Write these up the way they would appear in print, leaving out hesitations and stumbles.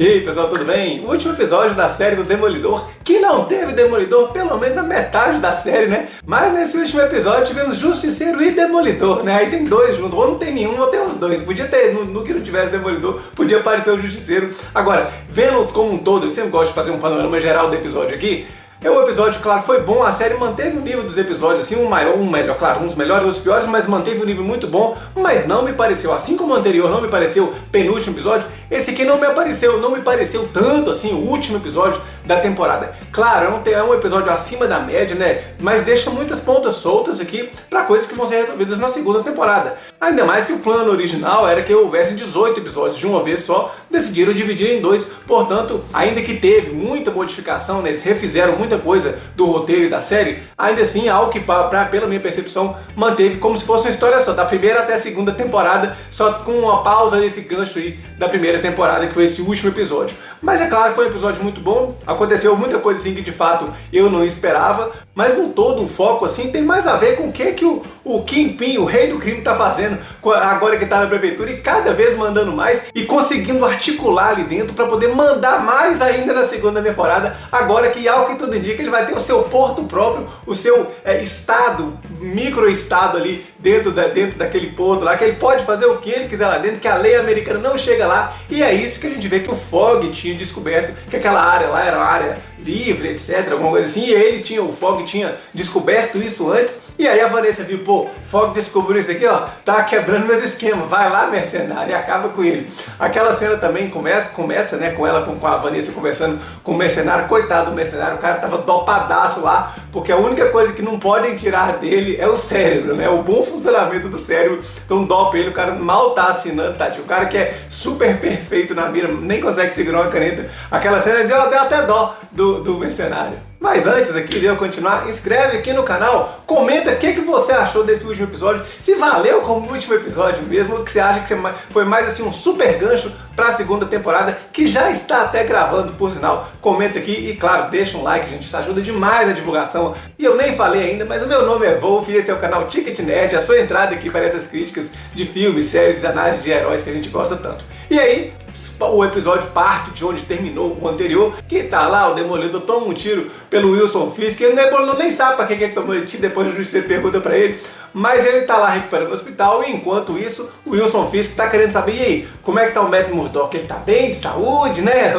E aí pessoal, tudo bem? O último episódio da série do Demolidor, que não teve Demolidor, pelo menos a metade da série, né? Mas nesse último episódio tivemos Justiceiro e Demolidor, né? Aí tem dois juntos, ou não tem nenhum, ou tem os dois. Podia ter, no que não tivesse Demolidor, podia aparecer o Justiceiro. Agora, vendo como um todo, eu sempre gosto de fazer um panorama geral do episódio aqui. O episódio, claro, foi bom, a série manteve o nível dos episódios, assim, um melhor, claro, uns melhores, outros piores, mas manteve o nível muito bom, mas não me pareceu, assim como o anterior não me pareceu penúltimo episódio, esse aqui não me pareceu tanto, assim, o último episódio da temporada. Claro, é um episódio acima da média, né, mas deixa muitas pontas soltas aqui para coisas que vão ser resolvidas na segunda temporada. Ainda mais que o plano original era que houvesse 18 episódios de uma vez só, decidiram dividir em dois, portanto, ainda que teve muita modificação, né, eles refizeram muita coisa do roteiro e da série, ainda assim, algo que, pela minha percepção, manteve como se fosse uma história só, da primeira até a segunda temporada, só com uma pausa nesse gancho aí da primeira temporada, que foi esse último episódio. Mas é claro, foi um episódio muito bom, aconteceu muita coisa assim que de fato eu não esperava, mas no todo o foco assim tem mais a ver com o que o Kingpin, o rei do crime, tá fazendo agora que tá na prefeitura, e cada vez mandando mais e conseguindo articular ali dentro para poder mandar mais ainda na segunda temporada, agora que algo que tudo indica ele vai ter o seu porto próprio, o seu estado, micro-estado ali dentro daquele porto lá, que ele pode fazer o que ele quiser lá dentro, que a lei americana não chega lá, e é isso que a gente vê que o Fogg tinha descoberto, que aquela área lá era uma área livre, etc, alguma coisa assim, e o Fogg tinha descoberto isso antes, e aí a Vanessa viu, pô, Fogg descobriu isso aqui, ó, tá quebrando meus esquemas, vai lá, mercenário, e acaba com ele. Aquela cena também começa, né, com a Vanessa conversando com o mercenário, coitado do mercenário, o cara tava dopadaço lá, porque a única coisa que não podem tirar dele é o cérebro, né, o bom funcionamento do cérebro, então dopa ele, o cara mal tá assinando, tadinho, o cara que é super perfeito na mira, nem consegue segurar uma caneta, aquela cena deu até dó do mercenário. Mas antes aqui de eu continuar, inscreve aqui no canal, comenta o que você achou desse último episódio, se valeu como último episódio mesmo, ou que você acha que foi mais assim um super gancho para a segunda temporada, que já está até gravando, por sinal, comenta aqui e claro, deixa um like, gente, isso ajuda demais a divulgação. E eu nem falei ainda, mas o meu nome é Wolf e esse é o canal Ticket Nerd, a sua entrada aqui para essas críticas de filmes, séries, análises de heróis que a gente gosta tanto. E aí, o episódio parte de onde terminou o anterior, que tá lá, o Demolidor toma um tiro pelo Wilson Fisk, e o Demolidor nem sabe pra que ele tomou o tiro, depois o justiceiro pergunta pra ele, mas ele tá lá recuperando o hospital, e enquanto isso, o Wilson Fisk tá querendo saber, e aí, como é que tá o Matt Murdock? Ele tá bem, de saúde, né?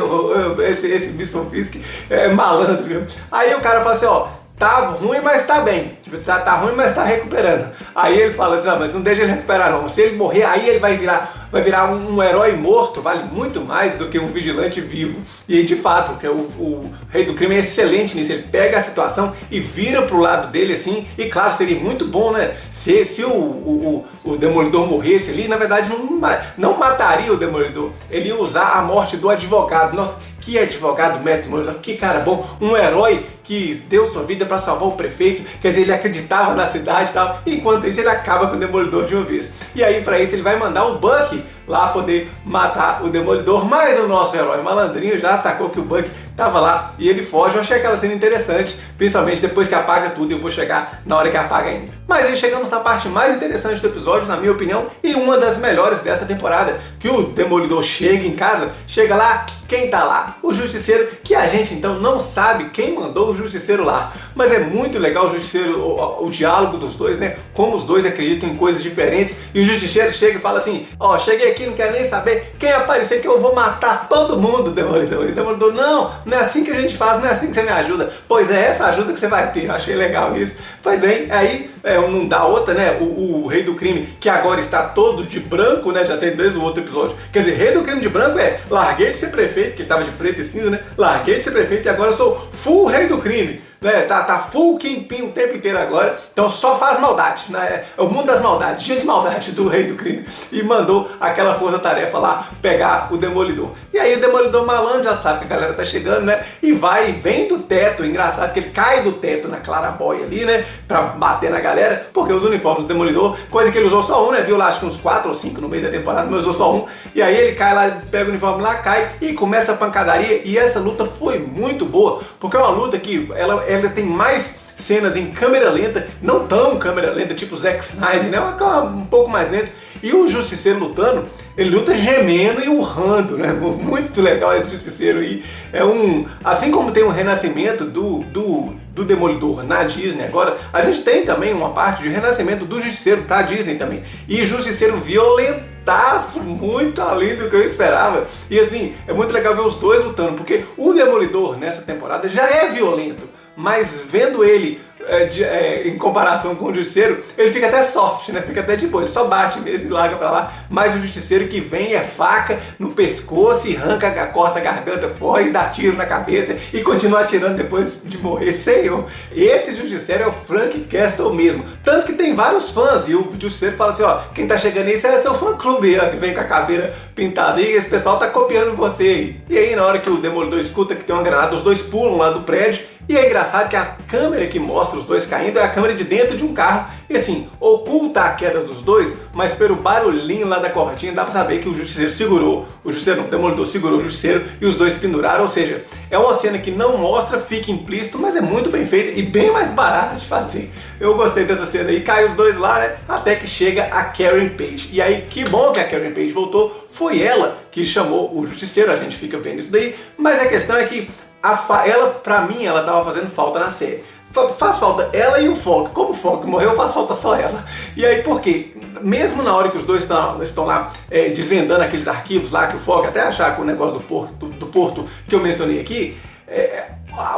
Esse Wilson Fisk é malandro, viu? Aí o cara fala assim, ó, tá ruim, mas tá bem. Tipo, tá ruim, mas tá recuperando. Aí ele fala assim, não, mas não deixa ele recuperar não. Se ele morrer, aí ele vai virar um herói morto, vale muito mais do que um vigilante vivo. E de fato, que o rei do crime é excelente nisso. Ele pega a situação e vira pro lado dele assim. E claro, seria muito bom, né? Se o Demolidor morresse ali, na verdade não mataria o Demolidor. Ele ia usar a morte do advogado. Nossa, que advogado Matt Murdock, que cara bom, um herói que deu sua vida para salvar o prefeito, quer dizer, ele acreditava na cidade e tal, enquanto isso ele acaba com o Demolidor de uma vez. E aí para isso ele vai mandar o Bucky lá poder matar o Demolidor, mas o nosso herói malandrinho já sacou que o Bucky tava lá e ele foge. Eu achei aquela cena interessante, principalmente depois que apaga tudo, e eu vou chegar na hora que apaga ainda. Mas aí chegamos na parte mais interessante do episódio, na minha opinião, e uma das melhores dessa temporada, que o Demolidor chega em casa, chega lá, quem tá lá? O Justiceiro, que a gente então não sabe quem mandou o Justiceiro lá. Mas é muito legal o Justiceiro, o diálogo dos dois, né? Como os dois acreditam em coisas diferentes. E o Justiceiro chega e fala assim, ó, cheguei aqui, não quero nem saber quem aparecer que eu vou matar todo mundo, Demolidor. E o Demolidor, não é assim que a gente faz, não é assim que você me ajuda. Pois é, essa ajuda que você vai ter, eu achei legal isso. Pois bem, aí não dá outra, né? O rei do crime, que agora está todo de branco, né? Já tem desde o outro episódio. Quer dizer, rei do crime de branco larguei de ser prefeito, que ele tava de preto e cinza, né? Larguei de ser prefeito e agora eu sou full rei do crime. Né? Tá full Kingpin o tempo inteiro agora, então só faz maldade, né? É o mundo das maldades, cheio de maldade do rei do crime, e mandou aquela força-tarefa lá pegar o Demolidor. E aí o Demolidor malandro já sabe que a galera tá chegando, né? E vem do teto, engraçado que ele cai do teto na clarabóia ali, né? Pra bater na galera, porque os uniformes do Demolidor, coisa que ele usou só um, né? Viu lá, acho que uns 4 ou 5 no meio da temporada, mas usou só um. E aí ele cai lá, pega o uniforme lá, cai e começa a pancadaria, e essa luta foi muito boa, porque é uma luta que ela tem mais cenas em câmera lenta, não tão câmera lenta, tipo Zack Snyder, né? Um pouco mais lento. E o Justiceiro lutando, ele luta gemendo e urrando, né? Muito legal esse Justiceiro aí. Assim como tem um renascimento do Demolidor na Disney agora, a gente tem também uma parte de renascimento do Justiceiro pra Disney também. E Justiceiro violentaço, muito além do que eu esperava. E assim, é muito legal ver os dois lutando, porque o Demolidor nessa temporada já é violento, mas vendo ele em comparação com o Justiceiro, ele fica até soft, né? Fica até de boa, ele só bate mesmo e larga pra lá. Mas o Justiceiro que vem é faca no pescoço e corta a garganta fora e dá tiro na cabeça e continua atirando depois de morrer. Senhor, esse Justiceiro é o Frank Castle mesmo. Tanto que tem vários fãs e o Justiceiro fala assim, ó, quem tá chegando aí, esse é seu fã clube, ó, que vem com a caveira pintada aí, esse pessoal tá copiando você aí. E aí na hora que o Demolidor escuta que tem uma granada, os dois pulam lá do prédio. E é engraçado que a câmera que mostra os dois caindo é a câmera de dentro de um carro. E assim, oculta a queda dos dois, mas pelo barulhinho lá da cordinha dá pra saber que o Justiceiro segurou, o Demolidor segurou o Justiceiro e os dois penduraram. Ou seja, é uma cena que não mostra, fica implícito, mas é muito bem feita e bem mais barata de fazer. Eu gostei dessa cena aí, cai os dois lá, né? Até que chega a Karen Page. E aí, que bom que a Karen Page voltou, foi ela que chamou o Justiceiro, a gente fica vendo isso daí, mas a questão é que ela, pra mim, ela tava fazendo falta na série. Faz falta ela e o Fogg. Como o Fogg morreu, faz falta só ela. E aí, por quê? Mesmo na hora que os dois estão lá desvendando aqueles arquivos lá, que o Fogg até achar que o negócio do porto que eu mencionei aqui,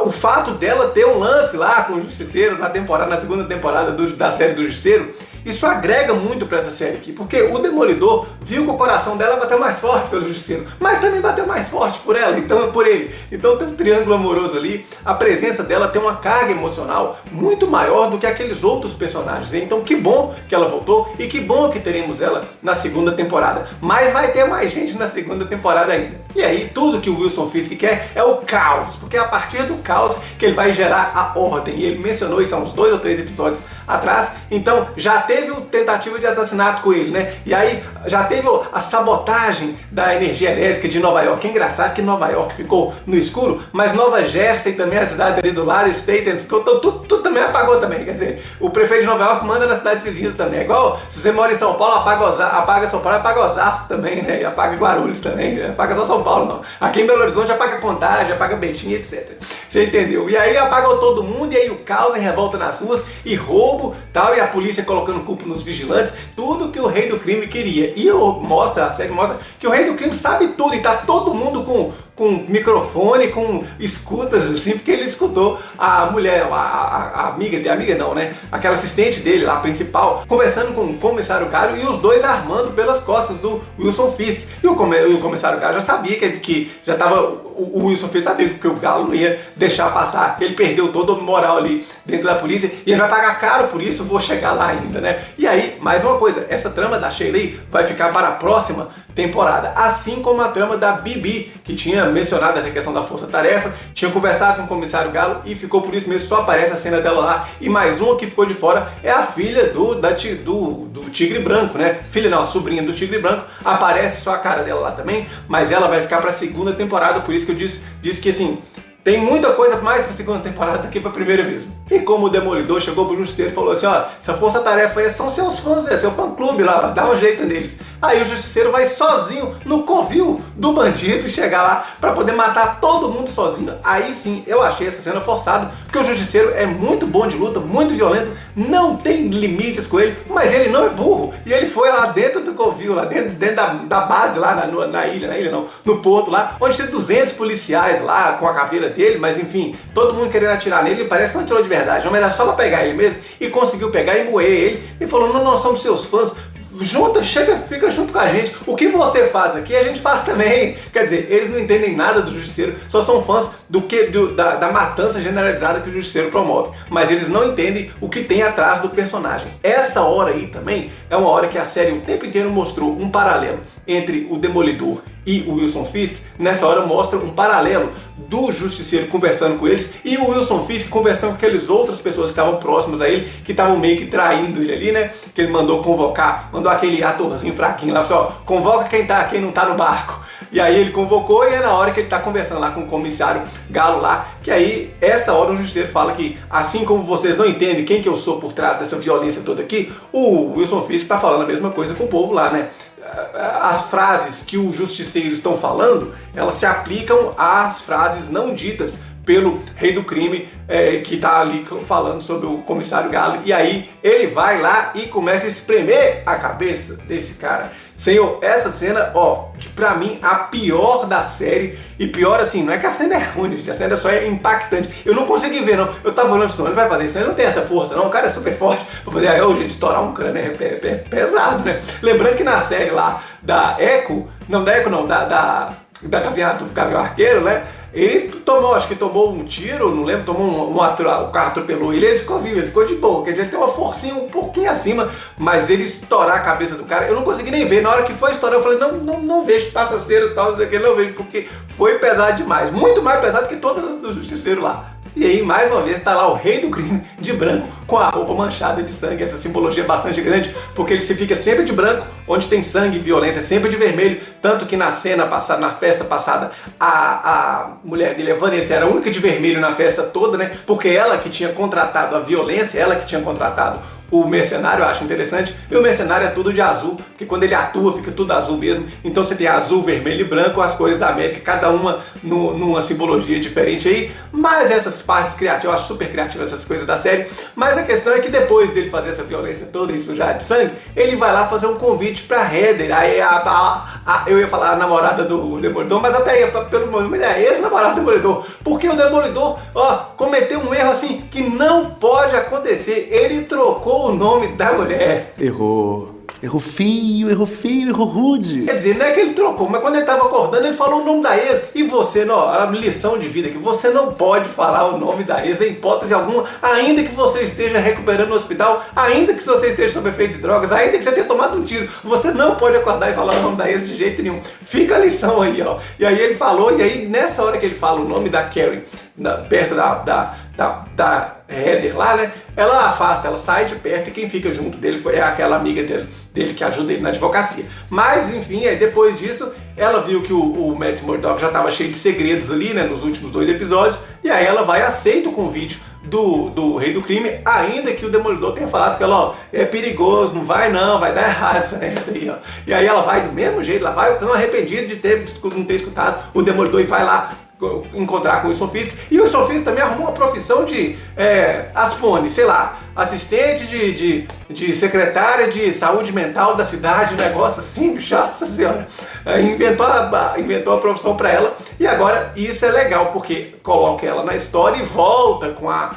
o fato dela ter um lance lá com o Justiceiro na segunda temporada da série do Justiceiro, isso agrega muito pra essa série aqui, porque o Demolidor viu que o coração dela bateu mais forte pelo Justiceiro, mas também bateu mais forte por ela, por ele. Então tem um triângulo amoroso ali, a presença dela tem uma carga emocional muito maior do que aqueles outros personagens. Então que bom que ela voltou e que bom que teremos ela na segunda temporada. Mas vai ter mais gente na segunda temporada ainda. E aí tudo que o Wilson Fisk quer é o caos, porque é a partir do caos que ele vai gerar a ordem. E ele mencionou isso há uns 2 ou 3 episódios atrás. Então já teve a tentativa de assassinato com ele, né? E aí já teve a sabotagem da energia elétrica de Nova York. É engraçado que Nova York ficou no escuro, mas Nova Jersey também, as cidades ali do lado, Staten, ficou tudo também apagou também. Quer dizer, o prefeito de Nova York manda nas cidades vizinhas também. É igual se você mora em São Paulo, apaga São Paulo, apaga Osasco também, né? E apaga Guarulhos também, né? Apaga só São Paulo, não. Aqui em Belo Horizonte apaga Contagem, apaga Betim, etc. Você entendeu? E aí apagou todo mundo, e aí o caos e revolta nas ruas, e roubo, tal, e a polícia colocando culpa nos vigilantes, tudo que o Rei do Crime queria. E a série mostra que o Rei do Crime sabe tudo, e tá todo mundo com microfone, com escutas, assim, porque ele escutou a mulher, a amiga não, né? Aquela assistente dele, lá, a principal, conversando com o Comissário Gallo e os dois armando pelas costas do Wilson Fisk. E o Comissário Gallo já sabia que já tava. O Wilson Fisk sabia que o Gallo não ia deixar passar, que ele perdeu toda a moral ali dentro da polícia e ele vai pagar caro por isso, vou chegar lá ainda, né? E aí, mais uma coisa, essa trama da Shaylee vai ficar para a próxima temporada, assim como a trama da Bibi, que tinha mencionado essa questão da força-tarefa, tinha conversado com o Comissário Gallo e ficou por isso mesmo, só aparece a cena dela lá. E mais uma que ficou de fora é a filha do Tigre Branco, né? Filha não, a sobrinha do Tigre Branco, aparece só a cara dela lá também, mas ela vai ficar para a segunda temporada, por isso que eu disse que assim, tem muita coisa mais pra segunda temporada do que pra primeira mesmo. E como o Demolidor chegou pro Justiceiro e falou assim, ó, essa força-tarefa aí são seus fãs, é seu fã-clube lá, dá um jeito neles. Aí o Justiceiro vai sozinho no covil do bandido chegar lá pra poder matar todo mundo sozinho. Aí sim, eu achei essa cena forçada, porque o Justiceiro é muito bom de luta, muito violento, não tem limites com ele, mas ele não é burro. E ele foi lá dentro do covil, lá dentro da base, lá na ilha não, no porto lá, onde tem 200 policiais lá com a caveira dele, mas enfim, todo mundo querendo atirar nele, ele parece que não atirou de verdade, mas era só pra pegar ele mesmo, e conseguiu pegar e moer ele, e falou, não, nós somos seus fãs, fica junto com a gente, o que você faz aqui, a gente faz também. Quer dizer, eles não entendem nada do Justiceiro, só são fãs da matança generalizada que o Justiceiro promove, mas eles não entendem o que tem atrás do personagem. Essa hora aí também é uma hora que a série o tempo inteiro mostrou um paralelo entre o Demolidor e o Wilson Fisk. Nessa hora mostra um paralelo do Justiceiro conversando com eles e o Wilson Fisk conversando com aquelas outras pessoas que estavam próximas a ele, que estavam meio que traindo ele ali, né? Que ele mandou convocar, mandou aquele atorzinho fraquinho lá, só convoca quem não tá no barco. E aí ele convocou e é na hora que ele tá conversando lá com o comissário Galo lá, que aí, essa hora o justiceiro fala que, assim como vocês não entendem quem que eu sou por trás dessa violência toda aqui, o Wilson Fisk tá falando a mesma coisa com o povo lá, né? As frases que os justiceiros estão falando, elas se aplicam às frases não ditas pelo rei do crime, que tá ali falando sobre o comissário Galo. E aí ele vai lá e começa a espremer a cabeça desse cara. Senhor, essa cena, ó, pra mim, a pior da série. E pior assim, não é que a cena é ruim, gente, a cena só é impactante. Eu não consegui ver, não. Eu tava olhando, não, ele vai fazer isso, ele não tem essa força, não. O cara é super forte pra poder, gente, estourar um crânio é pesado, né? Lembrando que na série lá da Echo, não, da Gavião Arqueiro, né? Ele tomou, acho que tomou um tiro, não lembro, tomou o carro atropelou ele ficou vivo, ele ficou de boa, quer dizer, ele tem uma forcinha um pouquinho acima, mas ele estourar a cabeça do cara, eu não consegui nem ver, na hora que foi estourar eu falei, não vejo, passa cera e tal, não vejo, porque foi pesado demais, muito mais pesado que todas as do Justiceiro lá. E aí, mais uma vez, tá lá o rei do crime de branco, com a roupa manchada de sangue, essa simbologia bastante grande, porque ele se fica sempre de branco, onde tem sangue e violência, sempre de vermelho, tanto que na cena passada, na festa passada, a mulher dele, a Vanessa, era a única de vermelho na festa toda, né, porque ela que tinha contratado a violência, ela que tinha contratado o mercenário, eu acho interessante, e o mercenário é tudo de azul, porque quando ele atua fica tudo azul mesmo, então você tem azul, vermelho e branco, as cores da América, cada uma numa simbologia diferente aí, mas essas partes criativas, eu acho super criativas essas coisas da série, mas a questão é que depois dele fazer essa violência toda e sujar de sangue, ele vai lá fazer um convite pra Heather, aí eu ia falar a namorada do Demolidor, mas até aí, pelo nome é ex-namorada do Demolidor, porque o Demolidor, cometeu um erro assim, que não pode acontecer, ele trocou o nome da mulher. Errou feio, errou rude. Quer dizer, não é que ele trocou, mas quando ele tava acordando, ele falou o nome da ex. E você, a lição de vida aqui, você não pode falar o nome da ex em hipótese alguma, ainda que você esteja recuperando no hospital, ainda que você esteja sob efeito de drogas, ainda que você tenha tomado um tiro. Você não pode acordar e falar o nome da ex de jeito nenhum. Fica a lição aí, ó. E aí ele falou, e aí nessa hora que ele fala o nome da Karen, perto da Heather lá, né? Ela afasta, ela sai de perto e quem fica junto dele é aquela amiga dele que ajuda ele na advocacia. Mas, enfim, aí depois disso, ela viu que o Matt Murdock já estava cheio de segredos ali, né? Nos últimos 2 episódios. E aí ela vai, aceita o convite do rei do crime, ainda que o Demolidor tenha falado que ela, é perigoso, não vai não, vai dar errado essa merda aí, ó. E aí ela vai do mesmo jeito, ela vai tão arrependida de não ter escutado o Demolidor e vai lá encontrar com o Wilson Fisk. E o Wilson Fisk também arrumou uma profissão de Aspone, sei lá, assistente de secretária de saúde mental da cidade, um negócio assim, nossa senhora. Inventou a profissão para ela. E agora isso é legal, porque coloca ela na história e volta com a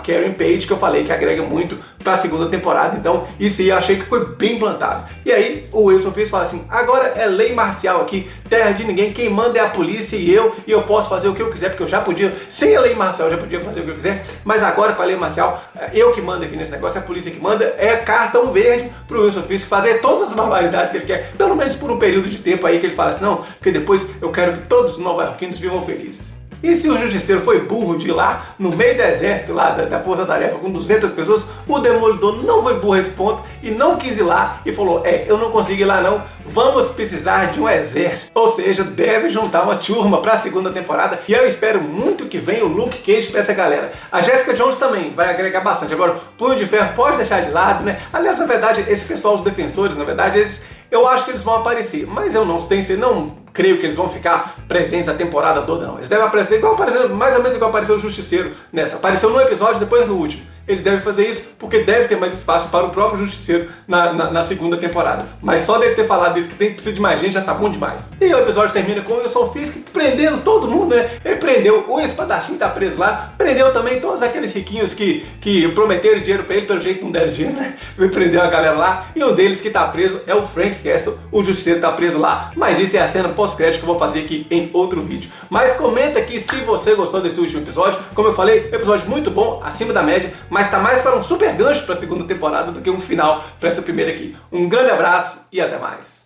Karen Page, que eu falei que agrega muito para a segunda temporada. Então, isso aí eu achei que foi bem plantado. E aí, o Wilson Fisk fala assim, agora é lei marcial aqui, terra de ninguém, quem manda é a polícia e eu posso fazer o que eu quiser, porque eu já podia, sem a lei marcial, eu já podia fazer o que eu quiser, mas agora com a lei marcial, eu que mando aqui nesse negócio, é a polícia que manda, é cartão verde pro Wilson Fisk fazer todas as barbaridades que ele quer, pelo menos por um período de tempo aí que ele fala assim, não, porque depois eu quero que todos os nova-iorquinos vivam felizes. E se o Justiceiro foi burro de ir lá, no meio do exército lá da Força Tarefa com 200 pessoas, o Demolidor não foi burro a esse ponto e não quis ir lá e falou, eu não consigo ir lá não, vamos precisar de um exército. Ou seja, deve juntar uma turma para a segunda temporada e eu espero muito que venha o Luke Cage para essa galera. A Jessica Jones também vai agregar bastante. Agora, Punho de Ferro pode deixar de lado, né? Aliás, na verdade, esse pessoal, os defensores, na verdade, eu acho que eles vão aparecer, mas eu não creio que eles vão ficar presentes a temporada toda, não. Eles devem aparecer mais ou menos igual apareceu o Justiceiro nessa. Apareceu no episódio, depois no último. Eles devem fazer isso porque deve ter mais espaço para o próprio Justiceiro na segunda temporada. Mas só dele ter falado isso, que precisa de mais gente, já tá bom demais. E o episódio termina com o Wilson Fisk prendendo todo mundo, né? Ele prendeu o espadachim, tá preso lá. Prendeu também todos aqueles riquinhos que prometeram dinheiro pra ele, pelo jeito não deram dinheiro, né? Ele prendeu a galera lá. E um deles que tá preso é o Frank Castle. O Justiceiro tá preso lá. Mas isso é a cena pós-crédito que eu vou fazer aqui em outro vídeo. Mas comenta aqui se você gostou desse último episódio. Como eu falei, episódio muito bom, acima da média, mas tá mais para um super gancho para a segunda temporada do que um final para essa primeira aqui. Um grande abraço e até mais!